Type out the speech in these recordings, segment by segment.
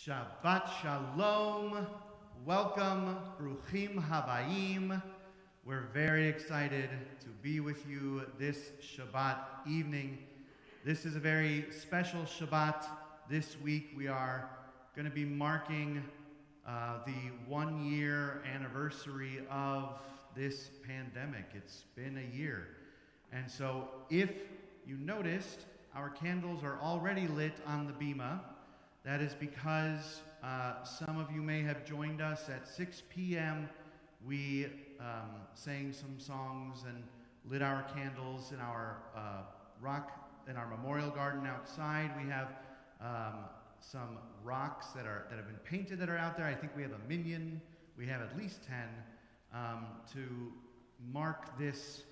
Shabbat Shalom. Welcome, Bruchim Habayim. We're very excited to be with you this Shabbat evening. This is a very special Shabbat. This week we are going to be marking the 1 year anniversary of this pandemic. It's been a year. And so if you noticed, our candles are already lit on the bima. That is because some of you may have joined us at 6 p.m. We sang some songs and lit our candles in our in our memorial garden outside. We have some rocks that have been painted that are out there. I think we have a minion. We have at least 10 to mark this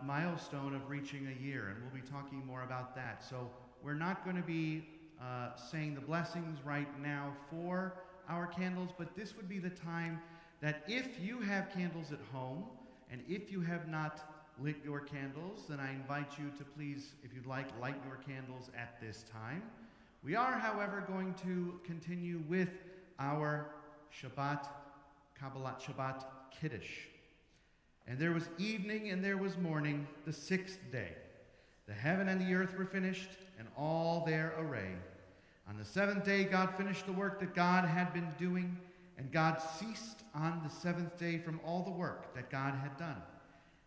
milestone of reaching a year, and we'll be talking more about that. So we're not going to be saying the blessings right now for our candles, but this would be the time that if you have candles at home, and if you have not lit your candles, then I invite you to please, if you'd like, light your candles at this time. We are, however, going to continue with our Shabbat, Kabbalat Shabbat Kiddush. And there was evening and there was morning, the sixth day. The heaven and the earth were finished, and all their array. On the seventh day, God finished the work that God had been doing, and God ceased on the seventh day from all the work that God had done.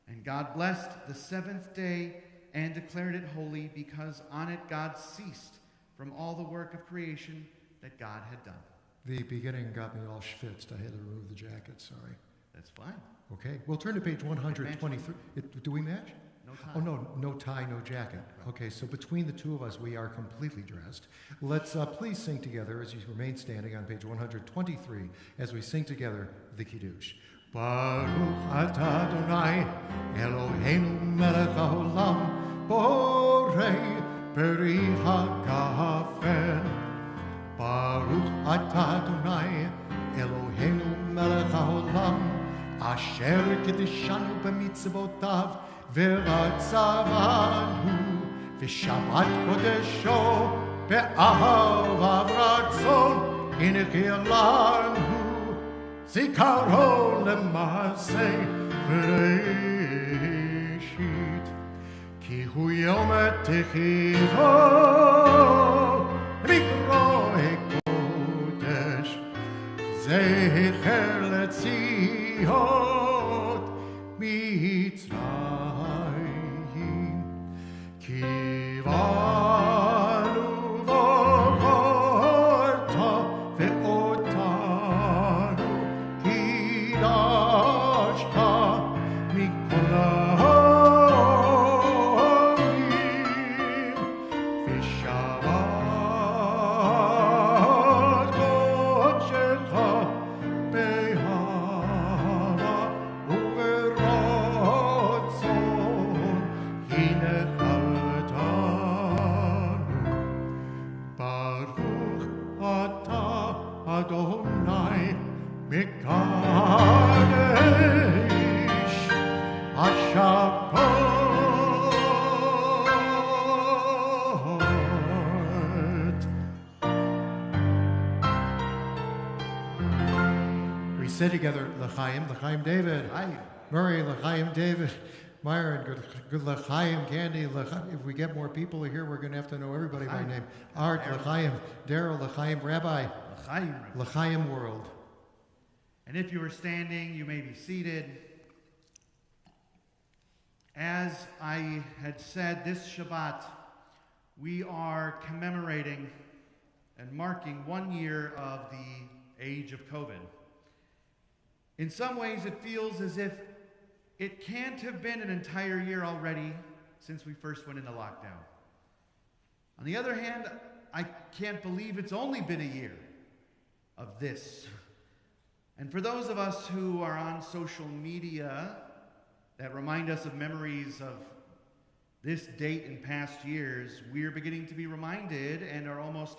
And God blessed the seventh day and declared it holy, because on it God ceased from all the work of creation that God had done. The beginning got me all schwitzed. I had to remove the jacket, sorry. That's fine. Okay, we'll turn to page 123. Do we match? No tie. Oh, no tie, no jacket. Okay, so between the two of us, we are completely dressed. Let's please sing together as you remain standing on page 123 as we sing together the Kiddush. Baruch atah Adonai Eloheinu melech haolam borei peri hagafen. Baruch atah Adonai Eloheinu melech haolam asher kiddushanu b'mitzvotav ורצבנו ושבת קודשו באהבה ורצון הנחיה לנו זיכרון למעשה בראשית כי הוא יום התחילה לקרוא קודש זכר לציון מצרים קיבלנו ובחרת ואותנו קידשת מכל העמים ושבת קודשך באהבה וברצון הנחלת. Adonai Mekadesh HaShabbat. We say together, L'chaim David. Murray, L'chaim David. Myron, good L'chaim, Candy. If we get more people here, we're going to have to know everybody by name. Art, L'chaim, Daryl, L'chaim, Rabbi. L'chaim world. And if you are standing, you may be seated. As I had said, this Shabbat, we are commemorating and marking 1 year of the age of COVID. In some ways, it feels as if it can't have been an entire year already since we first went into lockdown. On the other hand, I can't believe it's only been a year of this. And for those of us who are on social media that remind us of memories of this date in past years, we're beginning to be reminded and are almost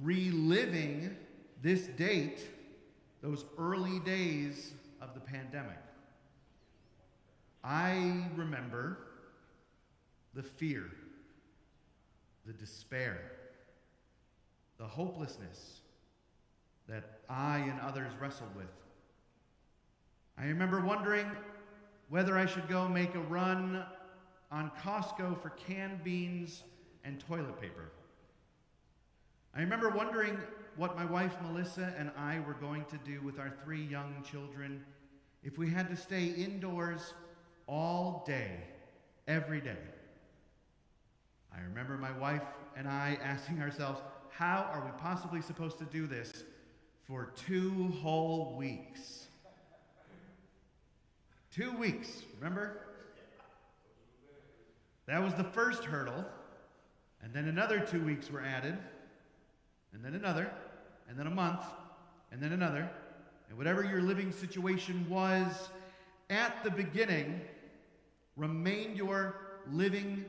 reliving this date, those early days of the pandemic. I remember the fear, the despair, the hopelessness that I and others wrestled with. I remember wondering whether I should go make a run on Costco for canned beans and toilet paper. I remember wondering what my wife Melissa and I were going to do with our 3 young children if we had to stay indoors all day, every day. I remember my wife and I asking ourselves, how are we possibly supposed to do this for 2 whole weeks? 2 weeks, remember? That was the first hurdle, and then another 2 weeks were added, and then another, and then a month, and then another, and whatever your living situation was at the beginning remained your living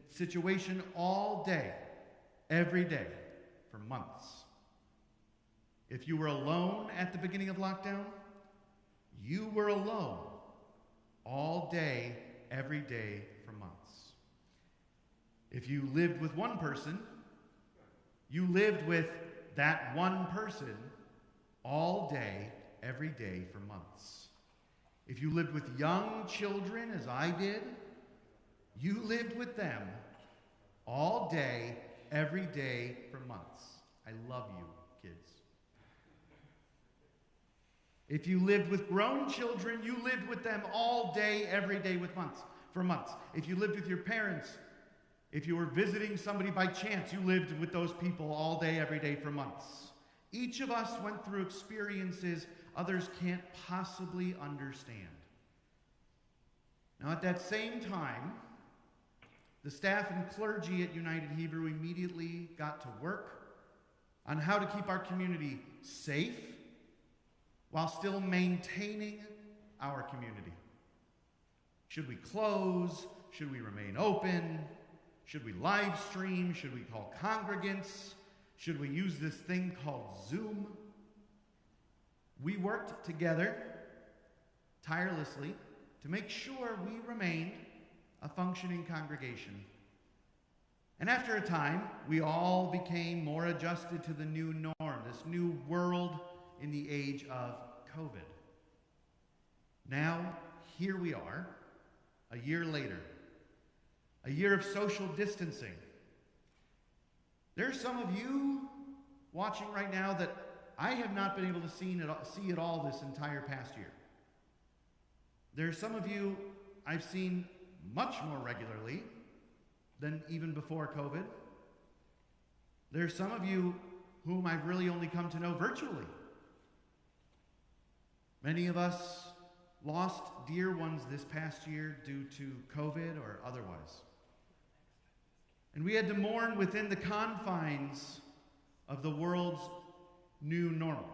situation all day, every day, for months. If you were alone at the beginning of lockdown, you were alone all day, every day, for months. If you lived with one person, you lived with that one person all day, every day, for months. If you lived with young children, as I did, you lived with them all day, every day, for months. I love you, kids. If you lived with grown children, you lived with them all day, every day, for months. If you lived with your parents, if you were visiting somebody by chance, you lived with those people all day, every day, for months. Each of us went through experiences others can't possibly understand. Now, at that same time, the staff and clergy at United Hebrew immediately got to work on how to keep our community safe while still maintaining our community. Should we close? Should we remain open? Should we live stream? Should we call congregants? Should we use this thing called Zoom? We worked together tirelessly to make sure we remained a functioning congregation. And after a time, we all became more adjusted to the new norm, this new world in the age of COVID. Now, here we are, a year later, a year of social distancing. There are some of you watching right now that I have not been able to see at all this entire past year. There are some of you I've seen much more regularly than even before COVID. There are some of you whom I've really only come to know virtually. Many of us lost dear ones this past year due to COVID or otherwise. And we had to mourn within the confines of the world's new normal.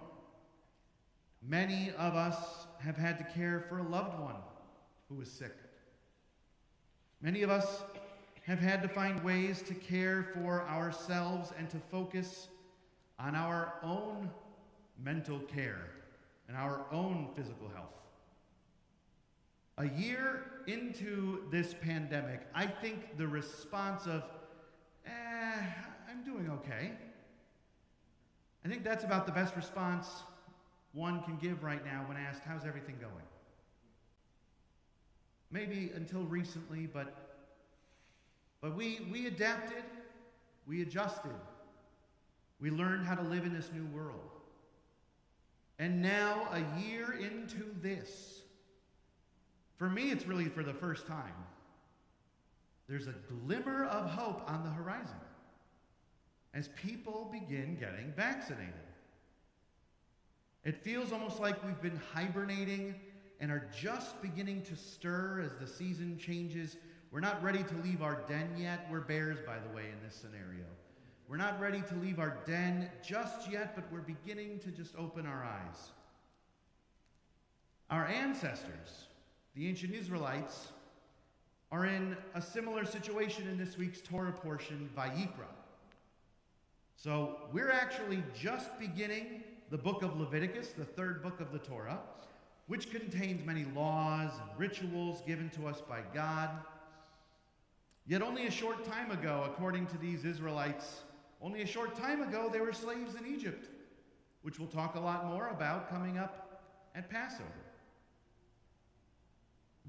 Many of us have had to care for a loved one who was sick. Many of us have had to find ways to care for ourselves and to focus on our own mental care and our own physical health. A year into this pandemic, I think the response of, I'm doing okay. I think that's about the best response one can give right now when asked, how's everything going? Maybe until recently, but we adapted, we adjusted, we learned how to live in this new world. And now, a year into this, for me, it's really for the first time, there's a glimmer of hope on the horizon as people begin getting vaccinated. It feels almost like we've been hibernating and are just beginning to stir as the season changes. We're not ready to leave our den yet. We're bears, by the way, in this scenario. We're not ready to leave our den just yet, but we're beginning to just open our eyes. Our ancestors, the ancient Israelites, are in a similar situation in this week's Torah portion, Vayikra. So we're actually just beginning the book of Leviticus, the third book of the Torah, which contains many laws and rituals given to us by God. Yet only a short time ago, according to these Israelites, only a short time ago they were slaves in Egypt, which we'll talk a lot more about coming up at Passover.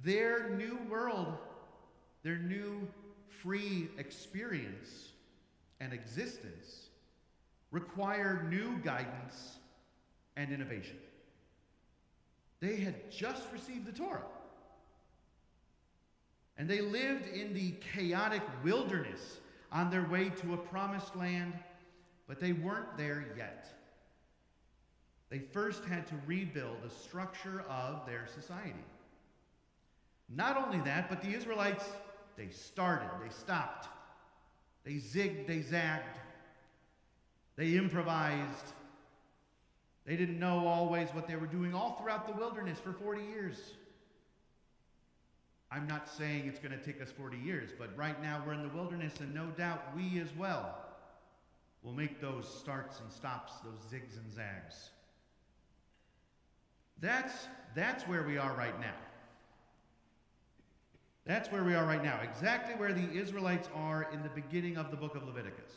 Their new world, their new free experience and existence required new guidance and innovation. They had just received the Torah, and they lived in the chaotic wilderness on their way to a promised land, but they weren't there yet. They first had to rebuild the structure of their society. Not only that, but the Israelites, they started, they stopped, they zigged, they zagged, they improvised. They didn't know always what they were doing all throughout the wilderness for 40 years. I'm not saying it's going to take us 40 years, but right now we're in the wilderness, and no doubt we as well will make those starts and stops, those zigs and zags. That's where we are right now. That's where we are right now, exactly where the Israelites are in the beginning of the book of Leviticus.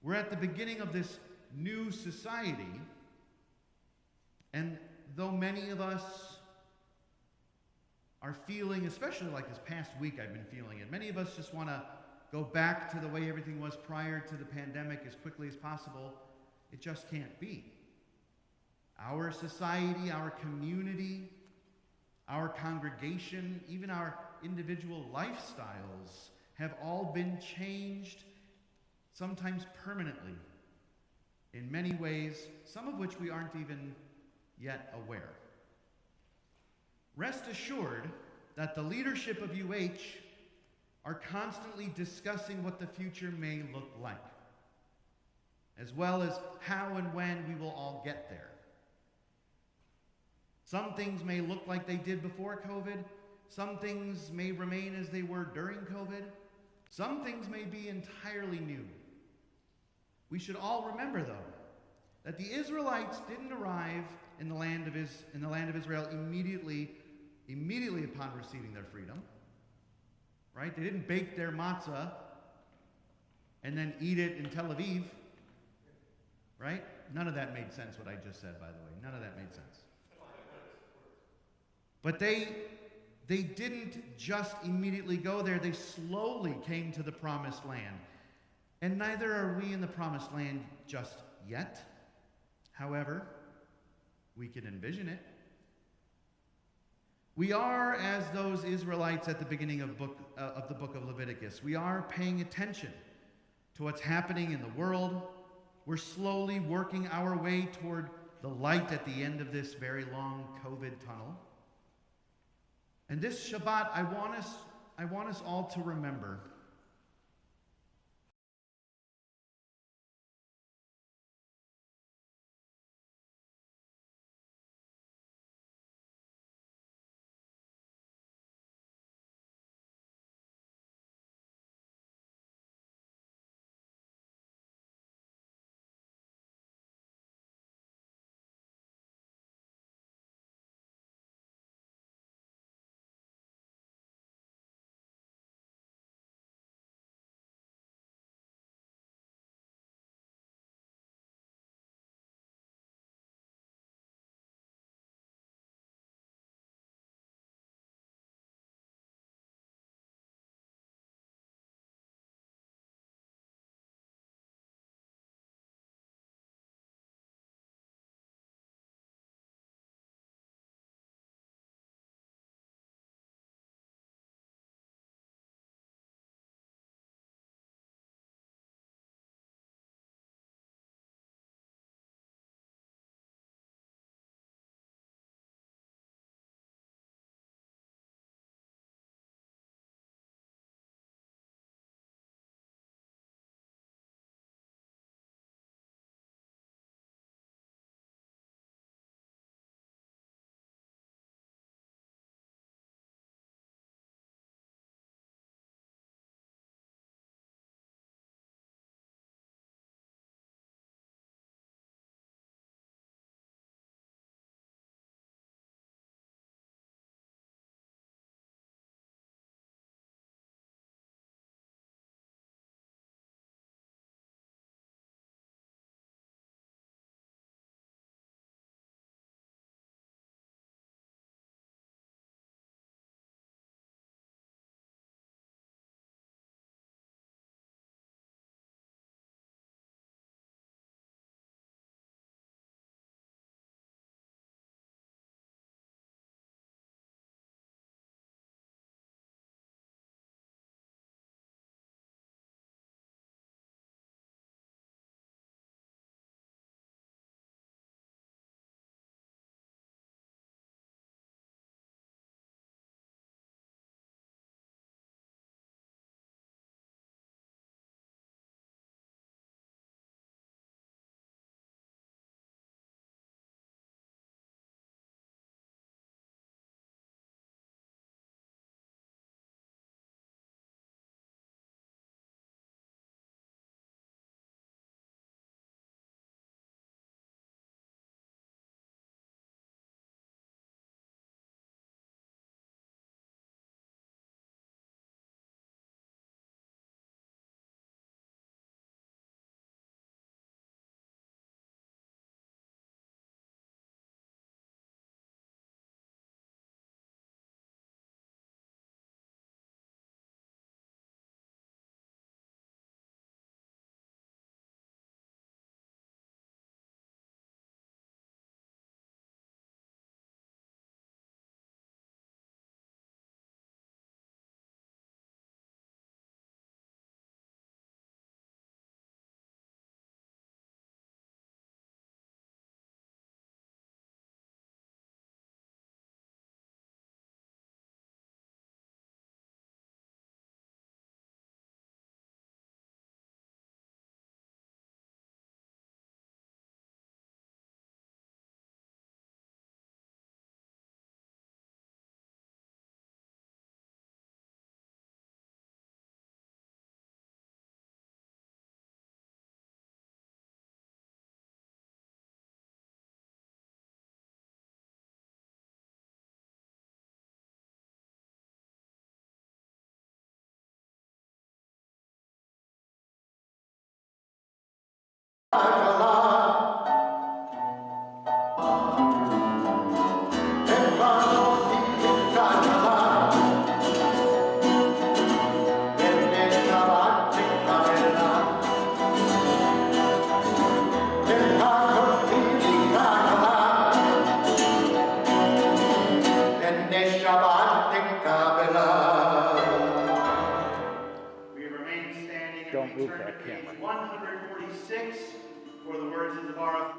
We're at the beginning of this new society, and though many of us are feeling, especially like this past week I've been feeling it, many of us just want to go back to the way everything was prior to the pandemic as quickly as possible. It just can't be. Our society, our community, our congregation, even our individual lifestyles have all been changed, sometimes permanently, in many ways, some of which we aren't even yet aware. Rest assured that the leadership of UH are constantly discussing what the future may look like, as well as how and when we will all get there. Some things may look like they did before COVID. Some things may remain as they were during COVID. Some things may be entirely new. We should all remember, though, that the Israelites didn't arrive in the land of Israel immediately upon receiving their freedom. Right? They didn't bake their matzah and then eat it in Tel Aviv. Right? None of that made sense, what I just said, by the way. None of that made sense. But they didn't just immediately go there. They slowly came to the promised land. And neither are we in the promised land just yet. However, we can envision it. We are, as those Israelites at the beginning of the book of Leviticus, we are paying attention to what's happening in the world. We're slowly working our way toward the light at the end of this very long COVID tunnel. And this Shabbat, I want us all to remember We remain standing and Don't we move turn that to page camera. 146 for the words of the Bar.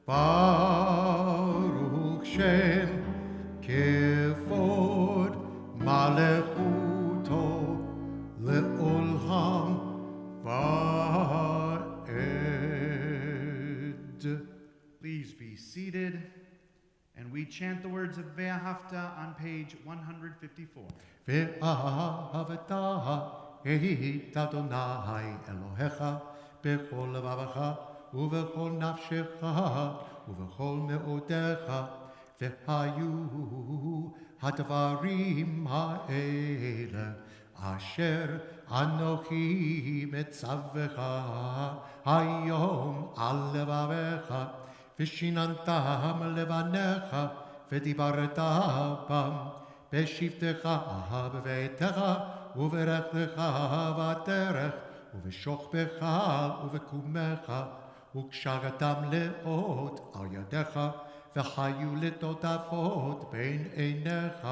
Baruch Shem Kevod Malechuto Le'olam Va'ed. Please be seated, and we chant the words of Ve'ahavta on page 154. Ve'ahavta et Adonai Elohecha bechol levavecha ובכל נפשך ובכל מאודיך והיו הדברים האלה אשר אנוכי מצווך היום על לבביך ושיננתם לבניך ודיברת בם בשבתך בביתך וברכתך בדרך ובשוכבך ובקומך וקשרתם לאות על ידיך, וחיו לטוטפות בין עיניך,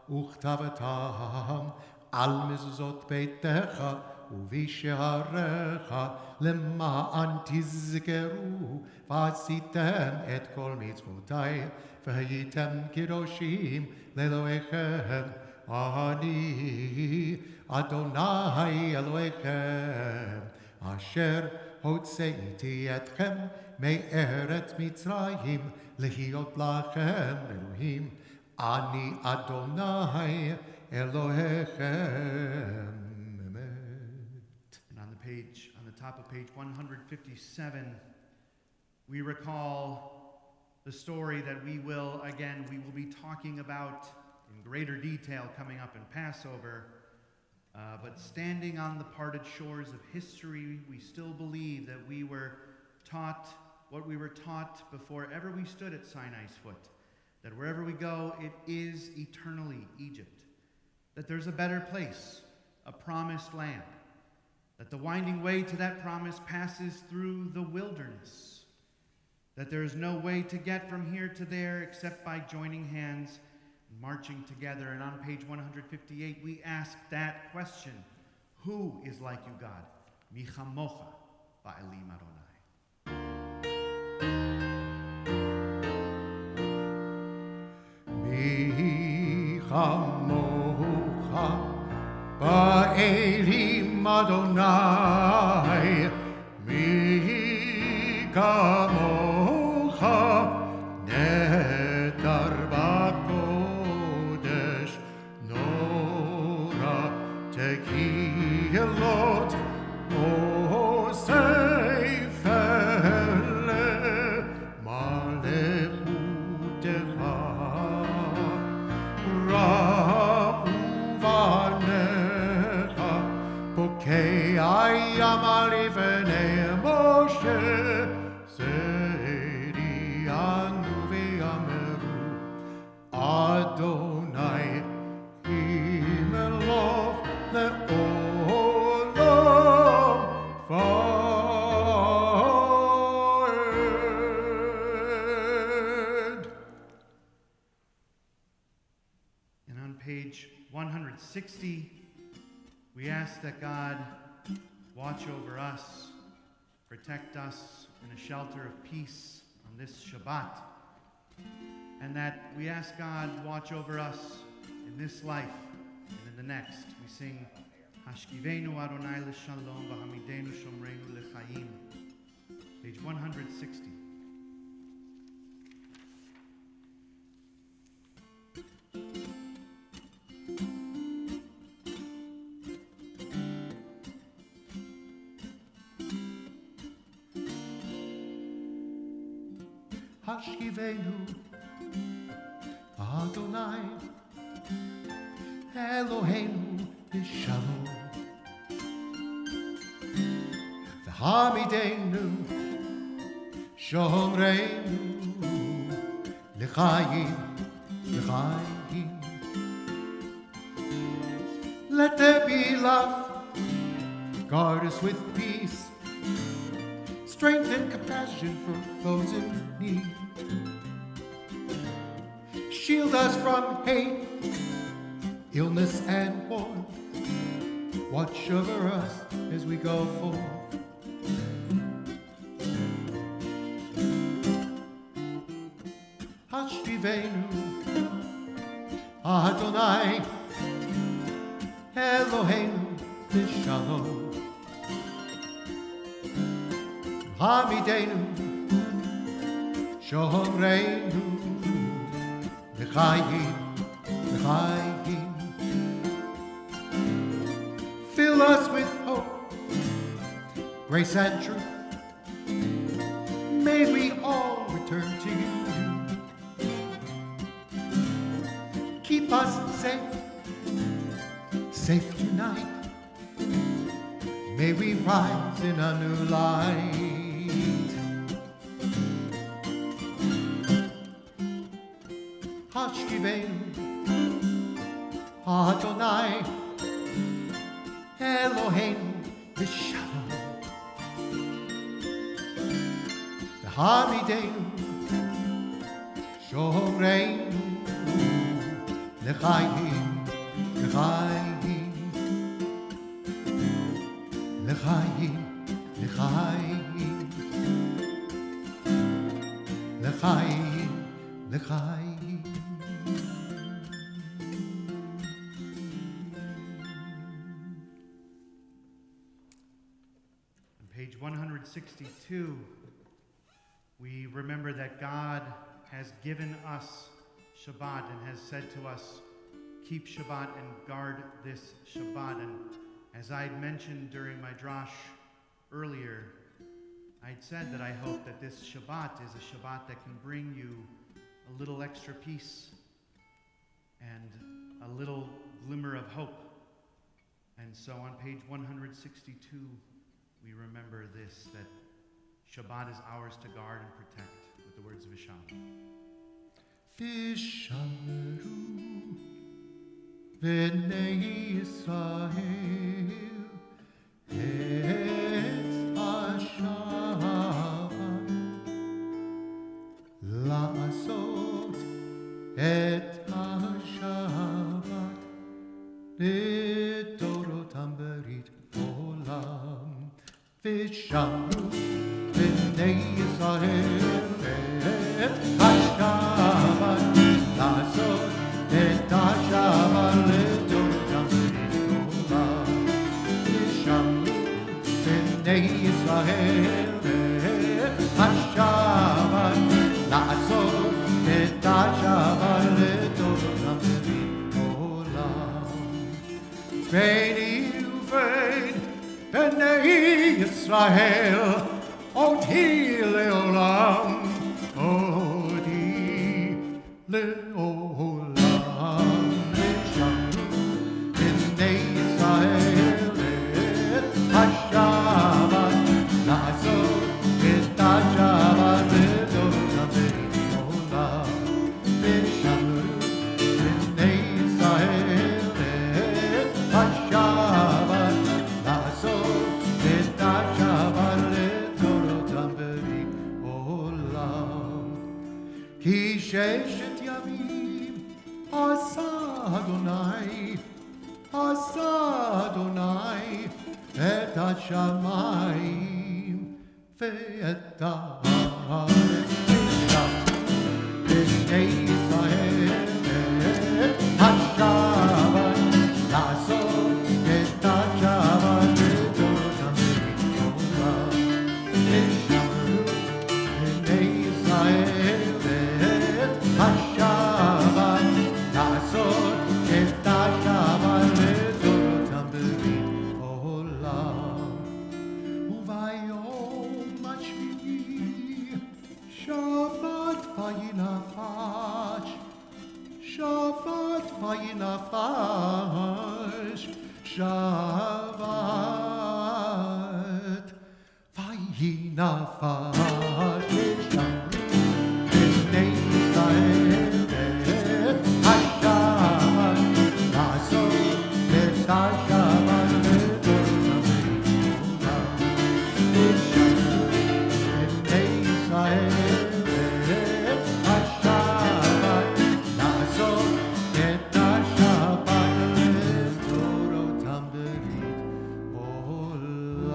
וכתבתם על מזוזות ביתך ובשעריך, למען תזכרו, ועשיתם את כל מצוותי, והייתם קדושים לאלוהיכם, אני אדוני אלוהיכם, אשר הוצאתי אתכם מארץ מצרים להיות לכם אלוהים, אני אדוני אלוהיכם. And on the top of page 157, we recall the story that we will be talking about in greater detail coming up in Passover. But standing on the parted shores of history, we still believe that we were taught what we were taught before ever we stood at Sinai's foot, that wherever we go, it is eternally Egypt, that there's a better place, a promised land, that the winding way to that promise passes through the wilderness, that there is no way to get from here to there except by joining hands and marching together. And on page 158, we ask that question, who is like you, God? Mi chamocha ba'elim Adonai. Mi chamocha ba'elim Adonai, mi kamocha netar b'kodesh, nora tehilot osefele malechutecha ra'uvanecha bokei ayam alifnei Moshe seri anu ve'ameru Adonai himelach le'olam va'ed. And on page 160, we ask that God watch over us, protect us in a shelter of peace on this Shabbat, and that we ask God watch over us in this life and in the next. We sing Hashkivenu Adonai l'shalom v'hamidenu shomreinu l'chaim, page 160. Hashkivenu Adonai Eloheinu b'shalom v'hamidenu shomreinu l'chaim l'chaim. Let there be love, guard us with peace, strength and compassion for those in need. Shield us from hate, illness and war. Watch over us as we go forth. Hashivenu Adonai Eloheinu b'shalom Hamidenu Shomreinu l'chaim l'chaim. Fill us with hope, grace and truth. May we all return to you. Keep us safe tonight. May we rise in a new light. Hashkivenu Adonai Eloheinu b'shalom v'hamidenu shomreinu l'chaim l'chaim l'chaim l'chaim l'chaim l'chaim. On page 162, we remember that God has given us Shabbat and has said to us, keep Shabbat and guard this Shabbat. And as I'd mentioned during my drash earlier, I'd said that I hope that this Shabbat is a Shabbat that can bring you a little extra peace and a little glimmer of hope. And so on page 162, we remember this, that Shabbat is ours to guard and protect with the words of Yeshua. Vishamru B'nei Yisrael Et HaShabbat La'asot Et HaShabbat L'dorotam berit olam Vishamru B'nei Yisrael Et HaShabbat La'asot Et HaShabbat L'dorotam berit olam Vishamru B'nei Yisrael Et HaShabbat La'asot Et HaShabbat L'dorotam berit olam Veini uvein B'nei Yisrael Odi leolam Odi leolam Vishamru B'nei Yisrael Et HaShabbat La'asot Et HaShabbat L'dorotam berit olam Vishamru B'nei Yisrael Et HaShabbat La'asot Et HaShabbat L'dorotam berit olam Ki sheshet yamim Asa Adonai Et hashamayim Ve'et haaretz B'nei Yisrael Et HaShabbat La'asot Et HaShabbat L'dorotam berit olam Vishamru B'nei Yisrael Et HaShabbat La'asot Et HaShabbat L'dorotam berit olam Uvayom hashvi'i Shabbat vayinafash Shabbat vayinafash Shabbat vayinafash Vishamru B'nei Yisrael Et HaShabbat La'asot Et HaShabbat L'dorotam berit olam Vishamru B'nei Yisrael Et HaShabbat La'asot Et HaShabbat L'dorotam berit olam.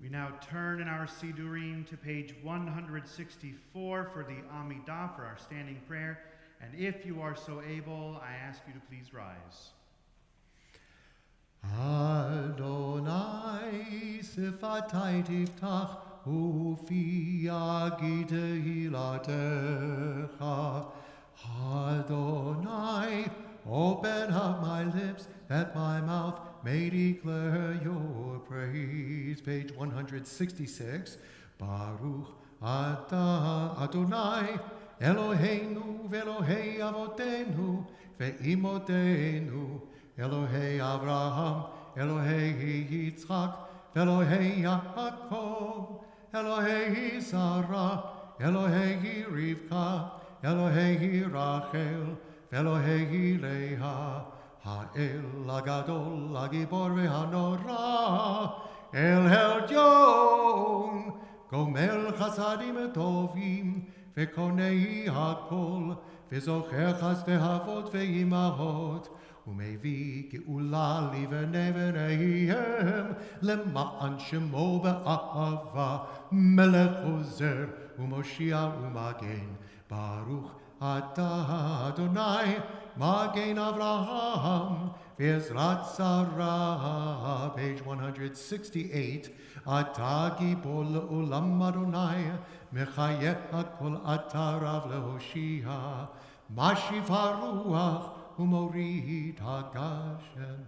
We now turn in our Sidurim to page 164 for the Amidah, for our standing prayer. And if you are so able, I ask you to please rise. Adonai sifatai tiftach ufi yagid hilatecha. Adonai, open up my lips that my mouth may declare your praise. Page 166. Baruch atah Adonai Eloheinu ve'Elohei avotenu ve'imotenu Elohei Avraham, Elohei Yitzchak, Elohei Yaakov, Elohei Sarah, Elohei Rivka, Elohei Rachel, Elohei Leah, Ha'el Agadol, Hagibor ve'Hanora, El Elyon, Gomel Chasadim Tovim, Ve'konei Hakol, Ve'zocher Chasdei Havot ve'imahot, ומביא גאולה לבני בניהם למען שמו באהבה מלך עוזר ומושיע ומגן ברוך אתה אדוני מגן אברהם ועזרת שרה. Page 168. אתה גיבור לעולם אדוני מחיה הכל אתה רב להושיע משיב הרוח ומוריד הגשם,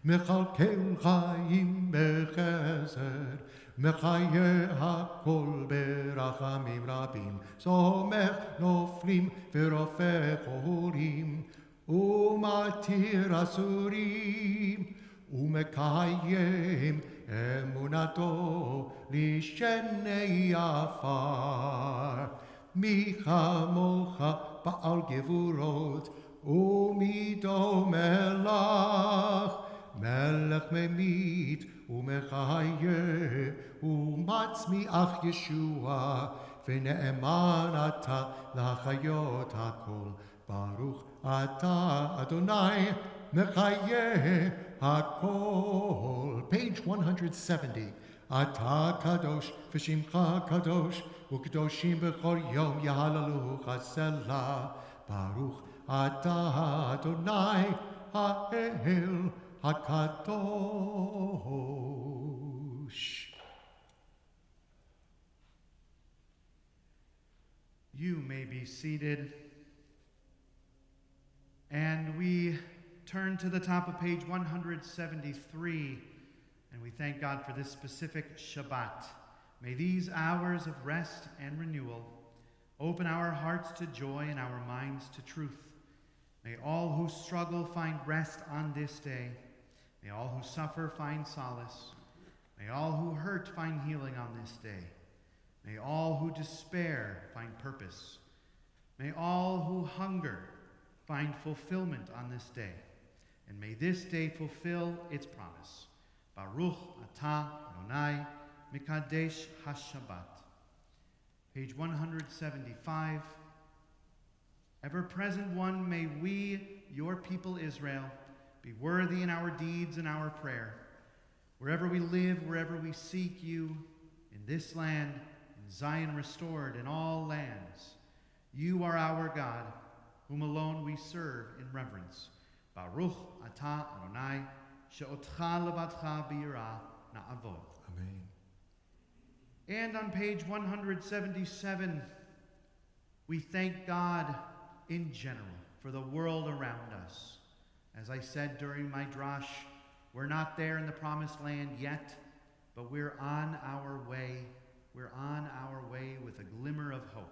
מכלכל חיים בחסד, מחיה הכל ברחמים רבים, סומך נופלים ורופא חולים, ומתיר אסורים, ומקיים אמונתו לשני עפר. מי כמוך בעל גבורות ומידו מלך, מלך ממית ומחיה ומצמיח ישוע, ונאמן אתה לחיות הכל. ברוך אתה אדוני מחיה הכל. Page 170. אתה קדוש ושמך קדוש, וקדושים בכל יום יהללוך סלה. ברוך אתה אדוני האל הקדוש. You may be seated. And we turn to the top of page 173, and we thank God for this specific Shabbat. May these hours of rest and renewal open our hearts to joy and our minds to truth. May all who struggle find rest on this day. May all who suffer find solace. May all who hurt find healing on this day. May all who despair find purpose. May all who hunger find fulfillment on this day. And may this day fulfill its promise. Baruch atah Adonai Mikadesh HaShabbat. Page 175. Ever-present one, may we, your people Israel, be worthy in our deeds and our prayer. Wherever we live, wherever we seek you, in this land, in Zion restored, in all lands, you are our God, whom alone we serve in reverence. Baruch atah Adonai, she'otcha levadcha b'yirah na'avod. Amen. And on page 177, we thank God in general for the world around us. As I said during my drash, we're not there in the promised land yet, but we're on our way. We're on our way with a glimmer of hope.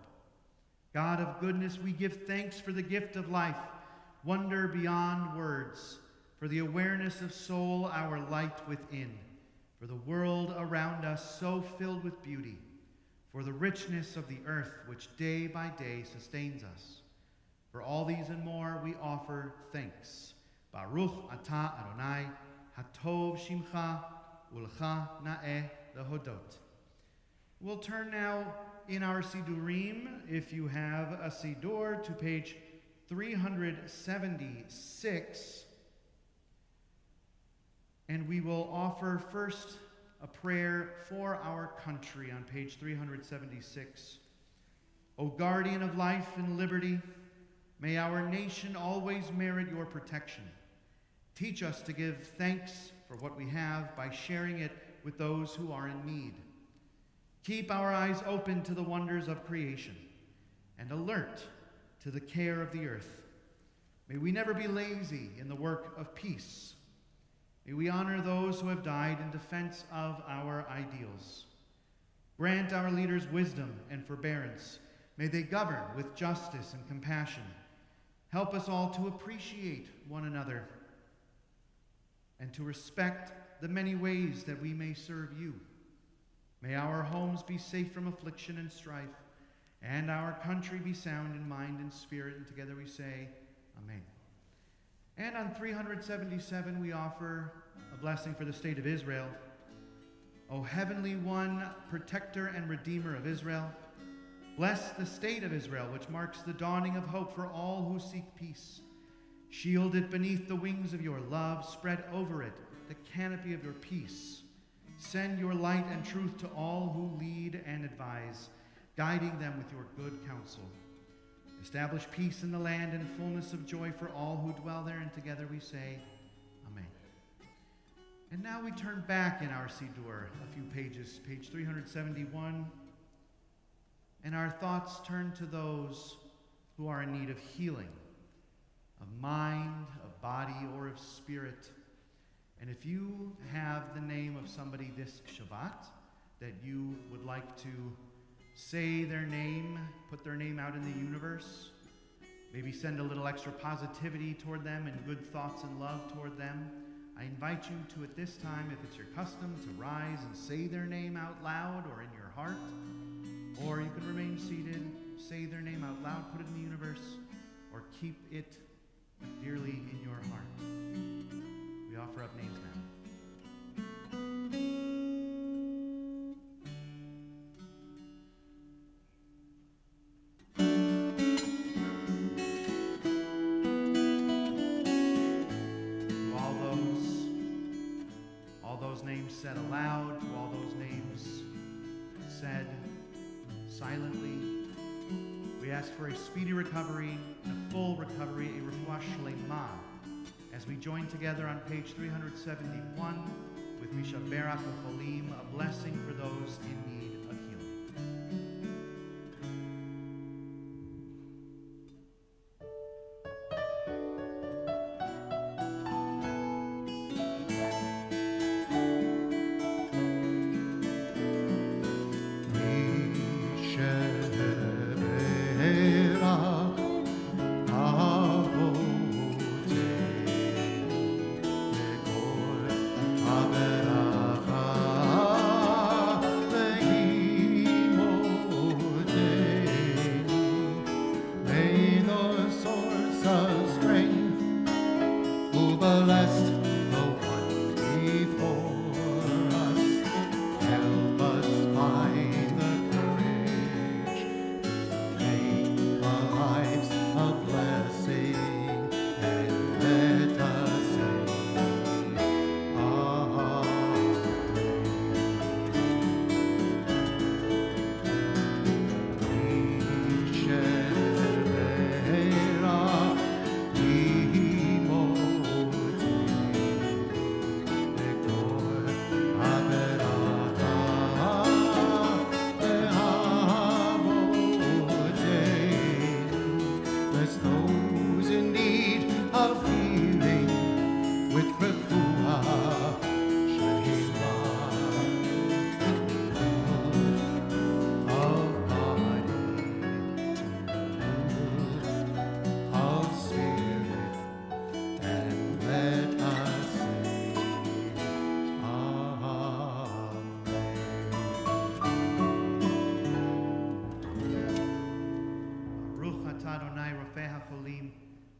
God of goodness, we give thanks for the gift of life, wonder beyond words, for the awareness of soul, our light within, for the world around us so filled with beauty, for the richness of the earth which day by day sustains us. For all these and more we offer thanks. Baruch atah Adonai, hatov shimcha, ulcha na'eh lehodot. We'll turn now in our Sidurim, if you have a Sidur, to page 376. And we will offer first a prayer for our country on page 376. O guardian of life and liberty, may our nation always merit your protection. Teach us to give thanks for what we have by sharing it with those who are in need. Keep our eyes open to the wonders of creation and alert to the care of the earth. May we never be lazy in the work of peace. May we honor those who have died in defense of our ideals. Grant our leaders wisdom and forbearance. May they govern with justice and compassion. Help us all to appreciate one another and to respect the many ways that we may serve you. May our homes be safe from affliction and strife, and our country be sound in mind and spirit. And together we say, Amen. And on 377, we offer a blessing for the state of Israel. O Heavenly One, protector and redeemer of Israel, bless the state of Israel, which marks the dawning of hope for all who seek peace. Shield it beneath the wings of your love. Spread over it the canopy of your peace. Send your light and truth to all who lead and advise, guiding them with your good counsel. Establish peace in the land and fullness of joy for all who dwell there, and together we say, Amen. And now we turn back in our Sidur a few pages, page 371, and our thoughts turn to those who are in need of healing, of mind, of body, or of spirit. And if you have the name of somebody this Shabbat that you would like to say their name, put their name out in the universe, maybe send a little extra positivity toward them and good thoughts and love toward them, I invite you to, at this time, if it's your custom, to rise and say their name out loud or in your heart, or you can remain seated, say their name out loud, put it in the universe, or keep it dearly in your heart. We offer up names now. Names said aloud, to all those names said silently, we ask for a speedy recovery, a full recovery, a refuah shlema, as we join together on page 371 with Misha Berach Cholim, a blessing for those in need of healing.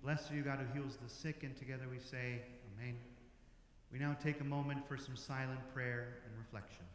Blessed are you, God, who heals the sick, and together we say, Amen. We now take a moment for some silent prayer and reflection.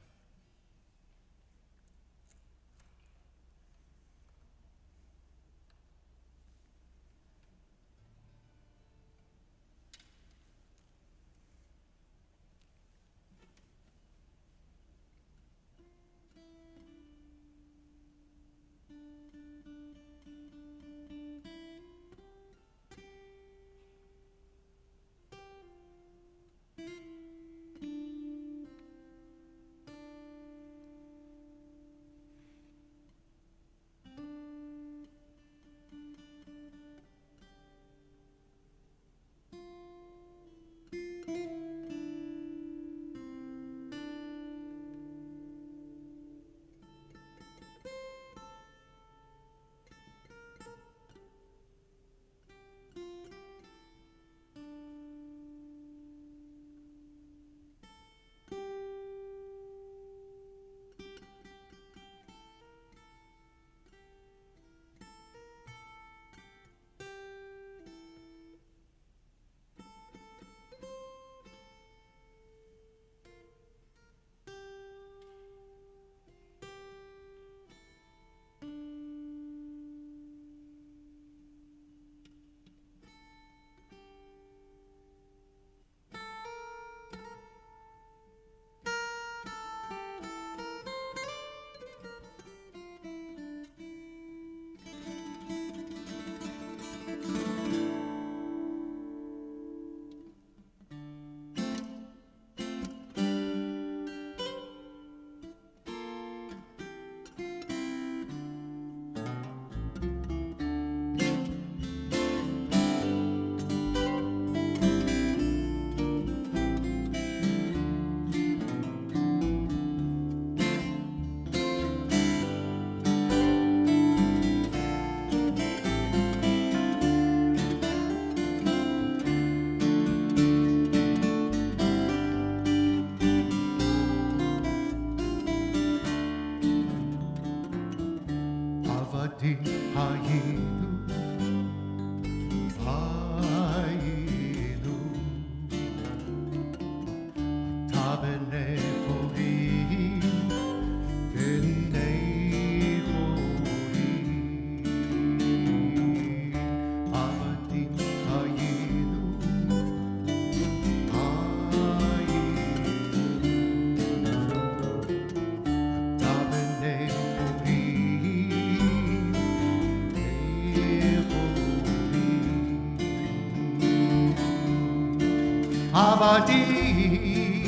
Avadim,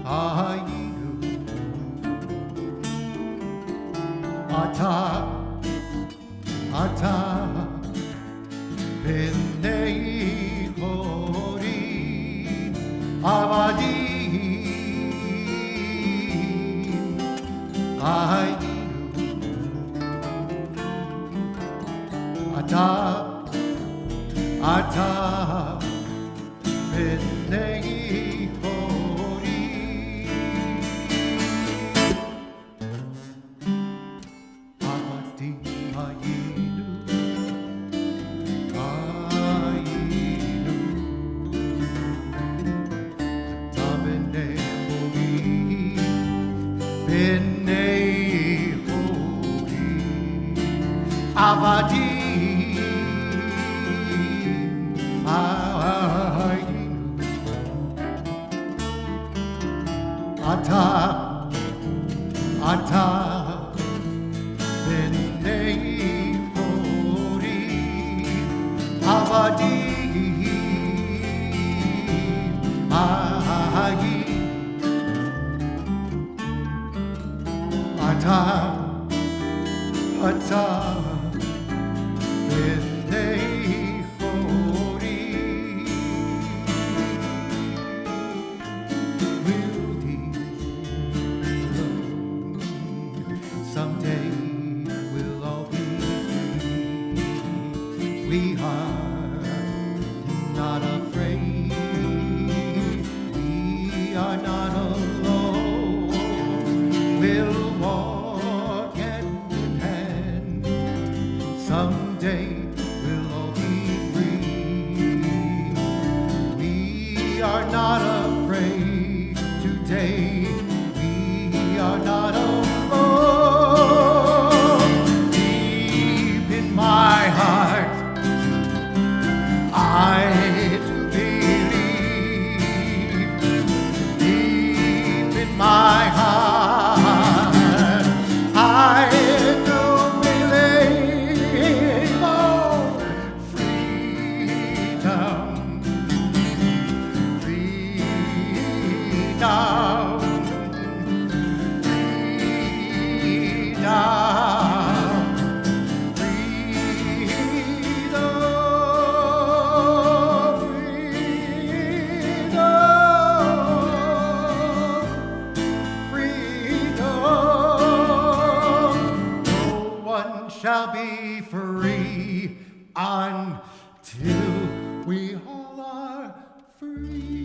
Ayinu, Ata, Ata, B'nei Hori, Avadim, Ayinu, Ata, Ata, B'nei Hori. Avadim, Ayinu, Ayinu, Ata B'nei Hori, B'nei Hori. Avadim, Ata, Ata, B'nei Hori, Avadim, Ata, Ata, B'nei Hori. Someday we'll all be free. We are not afraid. We are not alone. We'll walk hand in hand. Someday we'll all be free. We are not afraid today. We are not alone. My heart, I do believe. Deep in my heart, I do believe. Oh, freedom, freedom, freedom. Shall be free until we all are free.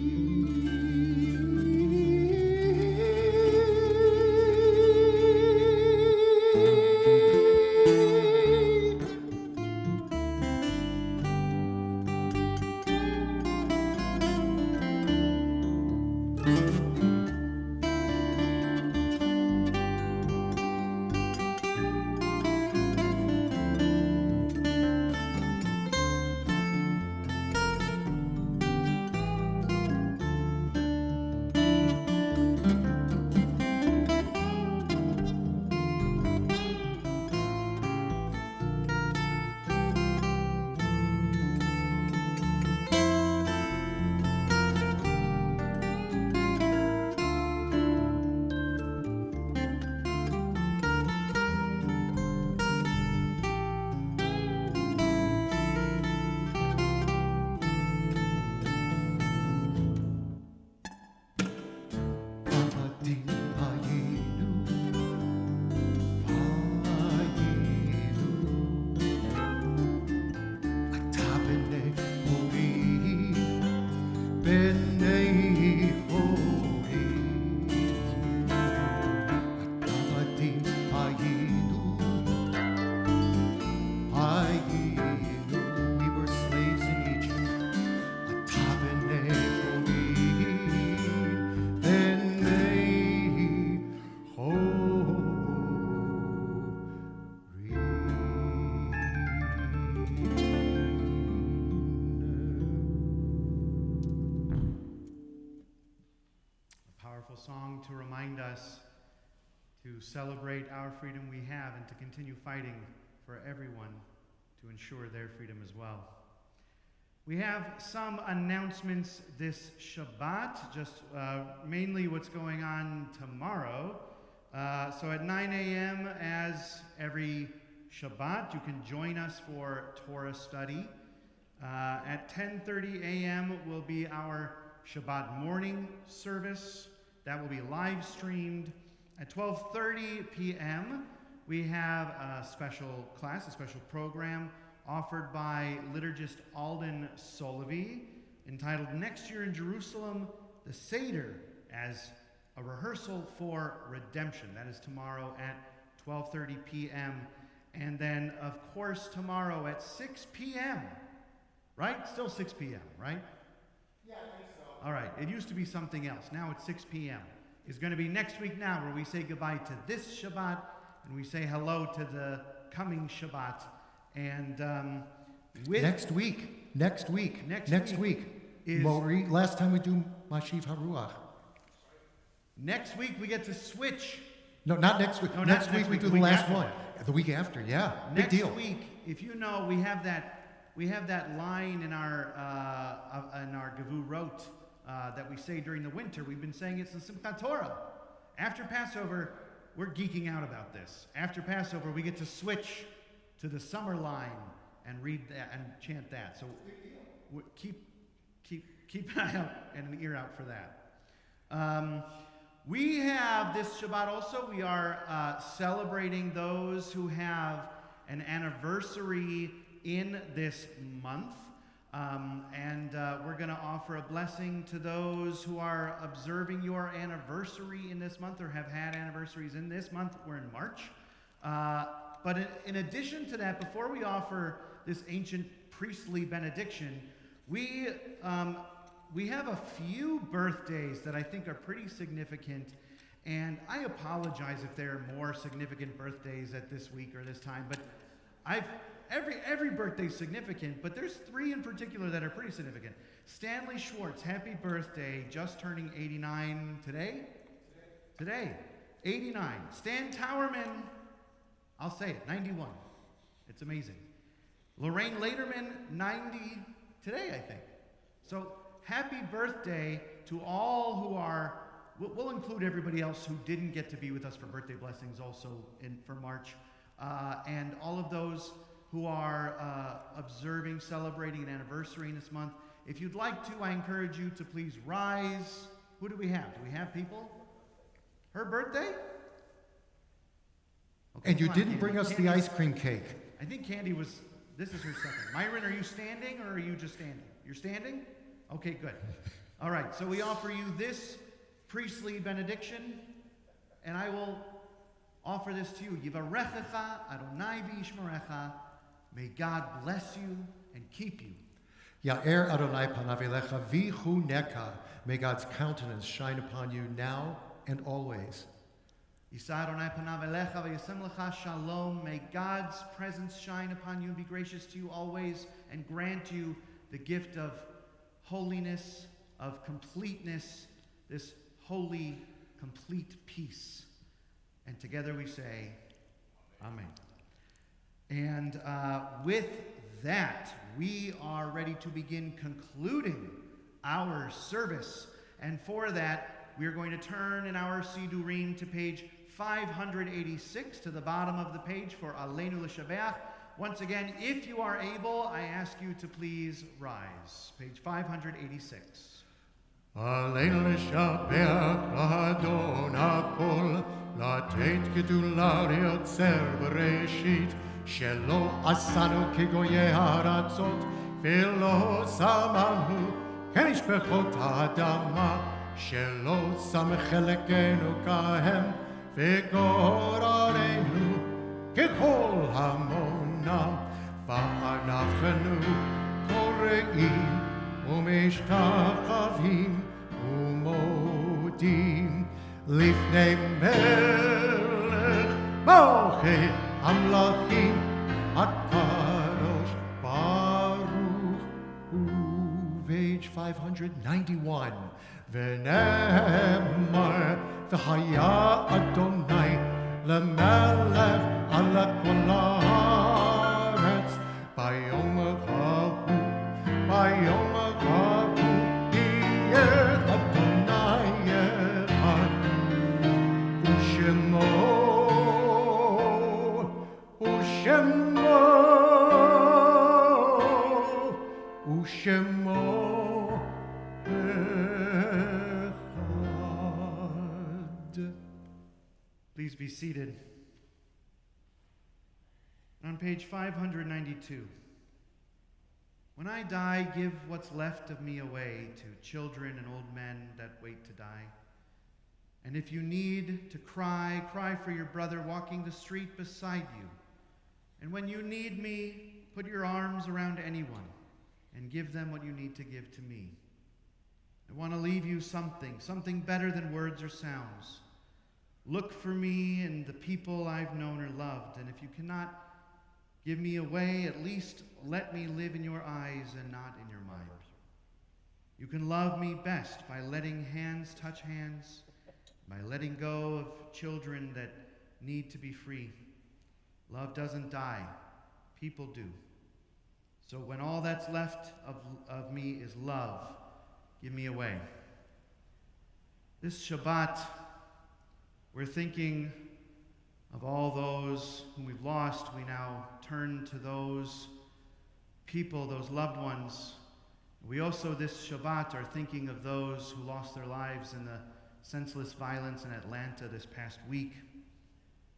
Song to remind us to celebrate our freedom we have and to continue fighting for everyone to ensure their freedom as well. We have some announcements this Shabbat, just mainly what's going on tomorrow. So at 9 a.m., as every Shabbat, you can join us for Torah study. At 10:30 a.m. will be our Shabbat morning service. That will be live streamed. At 12:30 p.m., we have a special class, a special program offered by liturgist Alden Solovey, entitled Next Year in Jerusalem, the Seder as a Rehearsal for Redemption. That is tomorrow at 12:30 p.m. And then, of course, tomorrow at 6 p.m., right? Still 6 p.m., right? Yeah, I think so. All right. It used to be something else. Now it's 6 p.m. It's going to be next week now, where we say goodbye to this Shabbat and we say hello to the coming Shabbat. And with Next week is Mori, last time we do Mashiv HaRuach. next week we get to switch. No, not next week. No, not next next week we week, do the the week last after. one. The week after, yeah. Next Big deal. week, if you know, we have that line in our Gavu Rot that we say during the winter. We've been saying it since Simchat Torah. After Passover, we're geeking out about this. After Passover, we get to switch to the summer line and read that and chant that. So keep an eye out and an ear out for that. We have this Shabbat also, we are celebrating those who have an anniversary in this month. And we're going to offer a blessing to those who are observing your anniversary in this month or have had anniversaries in this month. We're in March. But in addition to that, before we offer this ancient priestly benediction, we have a few birthdays that I think are pretty significant, and I apologize if there are more significant birthdays at this week or this time, but every birthday is significant, but there's three in particular that are pretty significant. Stanley Schwartz, happy birthday, just turning 89 today? Today, 89. Stan Towerman, I'll say it, 91. It's amazing. Lorraine Laderman, 90 today, I think. So happy birthday to all who are, we'll include everybody else who didn't get to be with us for birthday blessings also for March, and all of those who are observing, celebrating an anniversary in this month. If you'd like to, I encourage you to please rise. Who do we have? Do we have people? Her birthday? Okay, And you come on, didn't Candy. bring us the Candy's- ice cream cake. I think Candy was, this is her second. Myron, are you standing or are you just standing? You're standing? Okay, good. All right, so we offer you this priestly benediction, and I will offer this to you. Yivarechecha Adonai v'yishmerecha. May God bless you and keep you. Ya'er Adonai panav elecha v'chuneka. May God's countenance shine upon you now and always. Yisa Adonai panav elecha v'yasem lecha shalom. May God's presence shine upon you and be gracious to you always and grant you the gift of holiness, of completeness, this holy, complete peace. And together we say, Amen. And with that, we are ready to begin concluding our service. And for that, we are going to turn in our Sidurim to page 586, to the bottom of the page for Aleinu L'Shabeach. Once again, if you are able, I ask you to please rise. Page 586. Aleinu l'shabeach l'Adon hakol, לתת גדולה ליוצר בראשית, שלא עשנו כגויי הארצות, ולא שמנו כמשפחות האדמה, שלא שם חלקנו כהם, וגוררנו ככל המונם, ואנחנו קוראים ומשתחווים ומודים לפני מלך מלכי המלכים הקדוש ברוך הוא. Page 591. ונאמר והיה אדוני למלך על כל הארץ ביום ההוא Ushemo echad. Please be seated. On page 592. When I die, give what's left of me away to children and old men that wait to die. And if you need to cry, cry for your brother walking the street beside you. And when you need me, put your arms around anyone and give them what you need to give to me. I want to leave you something better than words or sounds. Look for me in the people I've known or loved, and if you cannot give me away, at least let me live in your eyes and not in your mind. You can love me best by letting hands touch hands, by letting go of children that need to be free. Love doesn't die. People do. So when all that's left of me is love, give me away. This Shabbat, we're thinking of all those whom we've lost. We now turn to those people, those loved ones. We also, this Shabbat, are thinking of those who lost their lives in the senseless violence in Atlanta this past week.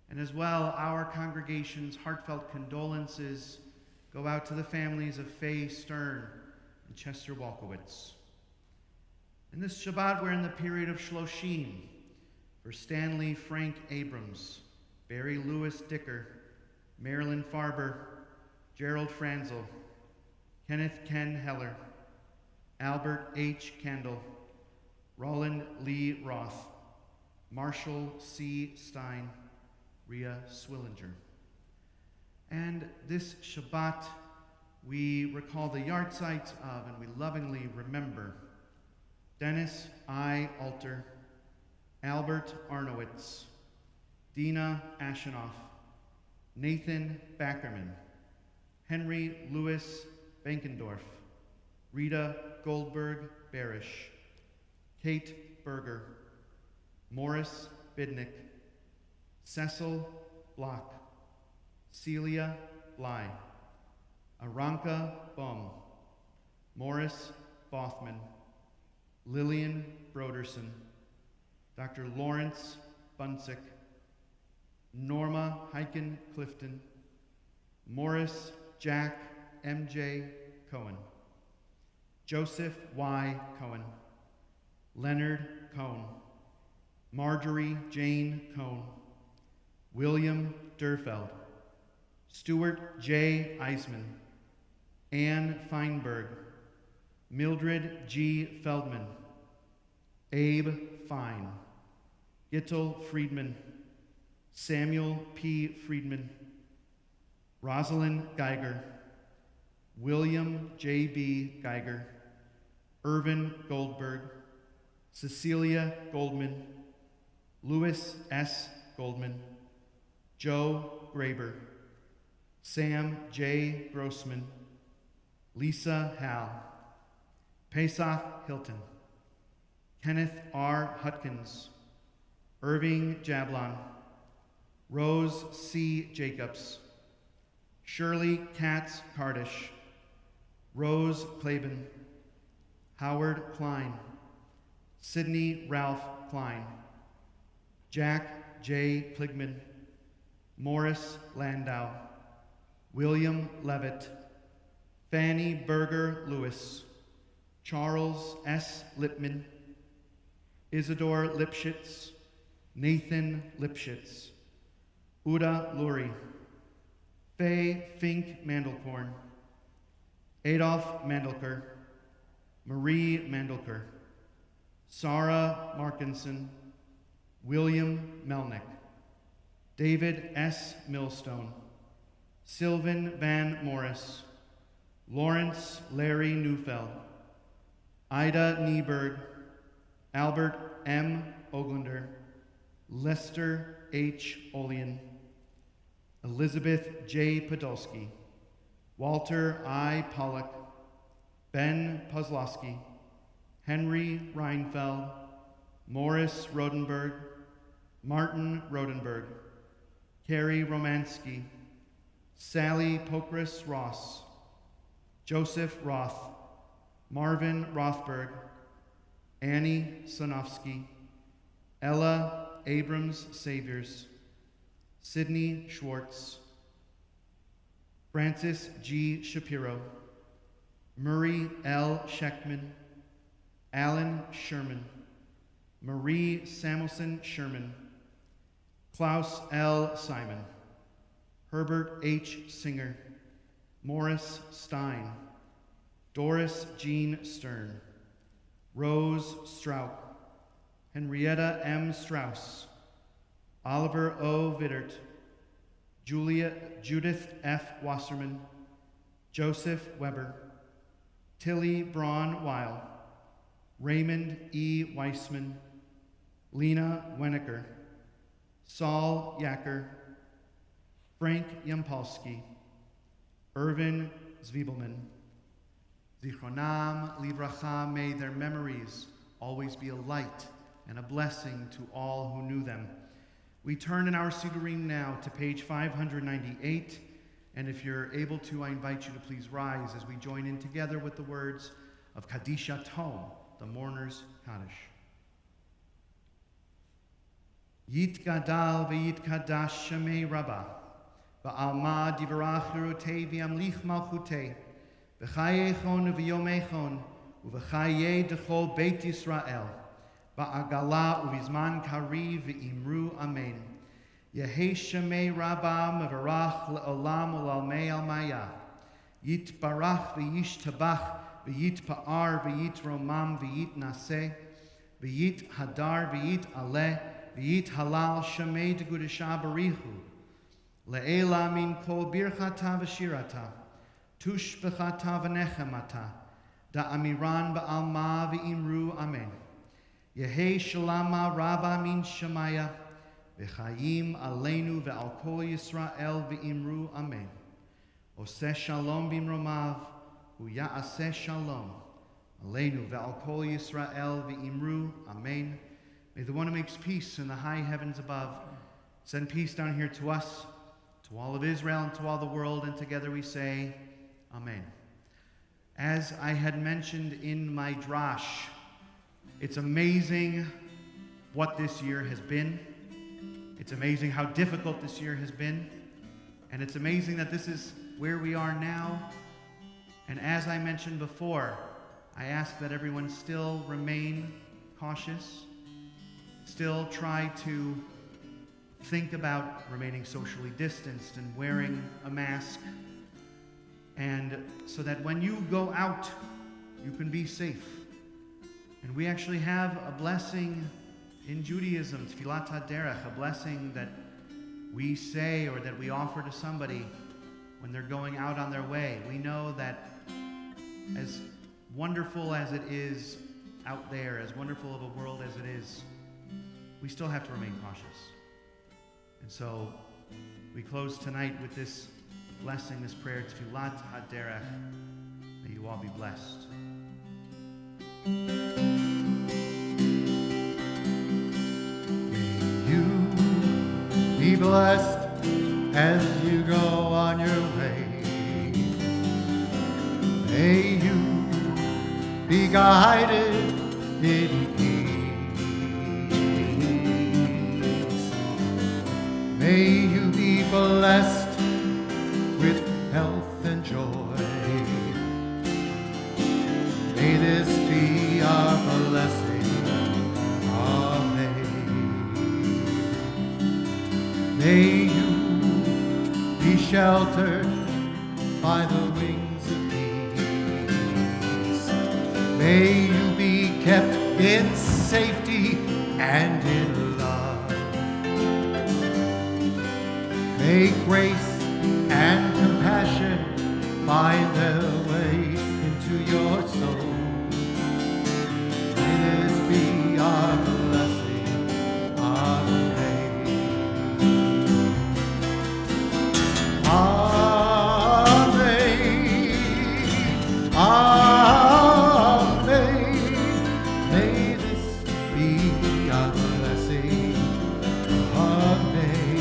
And as well, our congregation's heartfelt condolences go out to the families of Faye Stern and Chester Walkowitz. In this Shabbat, we're in the period of Shloshim for Stanley Frank Abrams, Barry Lewis Dicker, Marilyn Farber, Gerald Franzel, Kenneth Ken Heller, Albert H. Kendall, Roland Lee Roth, Marshall C. Stein, Rhea Swillinger. And this Shabbat, we recall the yahrzeit of, and we lovingly remember, Dennis I. Alter, Albert Arnowitz, Dina Ashenoff, Nathan Backerman, Henry Louis Benkendorf, Rita Goldberg Barish, Kate Berger, Morris Bidnick, Cecil Block, Celia Bly, Aranka Bum, Morris Bothman, Lillian Broderson, Dr. Lawrence Bunsick, Norma Heiken Clifton, Morris Jack M.J. Cohen, Joseph Y. Cohen, Leonard Cohn, Marjorie Jane Cohn, William Durfeld, Stuart J. Eisman, Anne Feinberg, Mildred G. Feldman, Abe Fine, Gittel Friedman, Samuel P. Friedman, Rosalind Geiger, William J. B. Geiger, Irvin Goldberg, Cecilia Goldman, Louis S. Goldman, Joe Graber, Sam J. Grossman, Lisa Hall, Pesach Hilton, Kenneth R. Hutkins, Irving Jablon, Rose C. Jacobs, Shirley Katz Kardish, Rose Klaben, Howard Klein, Sidney Ralph Klein, Jack J. Pligman, Morris Landau, William Levitt, Fanny Berger Lewis, Charles S. Lippman, Isidore Lipschitz, Nathan Lipschitz, Uda Lurie, Faye Fink Mandelkorn, Adolf Mandelker, Marie Mandelker, Sarah Markinson, William Melnick, David S. Millstone, Sylvan Van Morris, Lawrence Larry Neufeld, Ida Nieberg, Albert M. Oglander, Lester H. Olian, Elizabeth J. Podolsky, Walter I. Pollock, Ben Pozlowski, Henry Reinfeld, Morris Rodenberg, Martin Rodenberg, Carrie Romansky, Sally Pokris Ross, Joseph Roth, Marvin Rothberg, Annie Sanofsky, Ella Abrams Saviors, Sydney Schwartz, Francis G. Shapiro, Murray L. Scheckman, Alan Sherman, Marie Samuelson Sherman, Klaus L. Simon, Herbert H. Singer, Morris Stein, Doris Jean Stern, Rose Straub, Henrietta M. Strauss, Oliver O. Vittert, Judith F. Wasserman, Joseph Weber, Tilly Braun Weil, Raymond E. Weissman, Lena Weniker, Saul Yacker, Frank Yampolsky, Irvin Zwiebelman. Zichronam livracha, may their memories always be a light and a blessing to all who knew them. We turn in our Siddurim now to page 598, and if you're able to, I invite you to please rise as we join in together with the words of Kadisha Tom, the mourner's Kaddish. Yitgadal v'yitkadash shemei Rabbah, v'alma divarach cherutei v'yamlich malchutei, v'chayechon v'yomechon, u'v'chayei dechol Beit Yisrael, v'agala u'vizman kari v'imru amen. Yehei shemei Rabbah mevarach le'olam u'lalmei almaya, yitbarach v'yishtabach v'yitpa'ar v'yitromam v'yitnaseh, v'yit hadar v'yit aleh, v'yit halal shemei degudesha barichu, le'ela min kol birchata v'shirata, tush b'chata v'nechemata, da'amiran ba'alma v'imru amen. Yehei shalama Rabbah min shemaya, v'chayim aleinu ve'al kol Yisrael v'imru amen. Oseh shalom bimromav, u'ya'aseh shalom, aleinu ve'al kol Yisrael v'imru amen. May the one who makes peace in the high heavens above send peace down here to us, to all of Israel, and to all the world, and together we say, Amen. As I had mentioned in my drash, it's amazing what this year has been. It's amazing how difficult this year has been. And it's amazing that this is where we are now. And as I mentioned before, I ask that everyone still remain cautious, still try to think about remaining socially distanced and wearing a mask, and so that when you go out, you can be safe. And we actually have a blessing in Judaism, Tfilat HaDerech, a blessing that we say or that we offer to somebody when they're going out on their way. We know that as wonderful as it is out there, as wonderful of a world as it is, we still have to remain cautious. And so we close tonight with this blessing, this prayer, Tfilat HaDerech. May you all be blessed. May you be blessed as you go on your way. May you be guided in peace. May you be blessed with health and joy. May this be our blessing. Amen. May you be sheltered by the wings of peace. May you be kept in safety and in love. May grace and compassion find their way into your soul. May this be our blessing. Amen. Amen. Amen. May this be our blessing. Amen.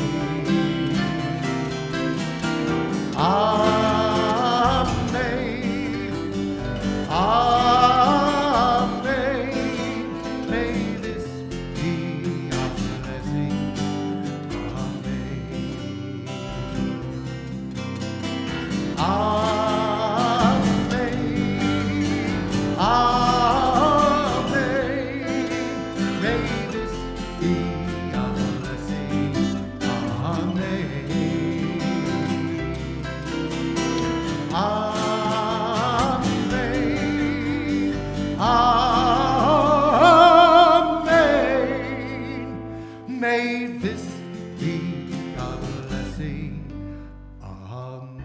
May this be a blessing. Amen.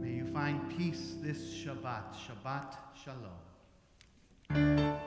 May you find peace this Shabbat. Shabbat Shalom.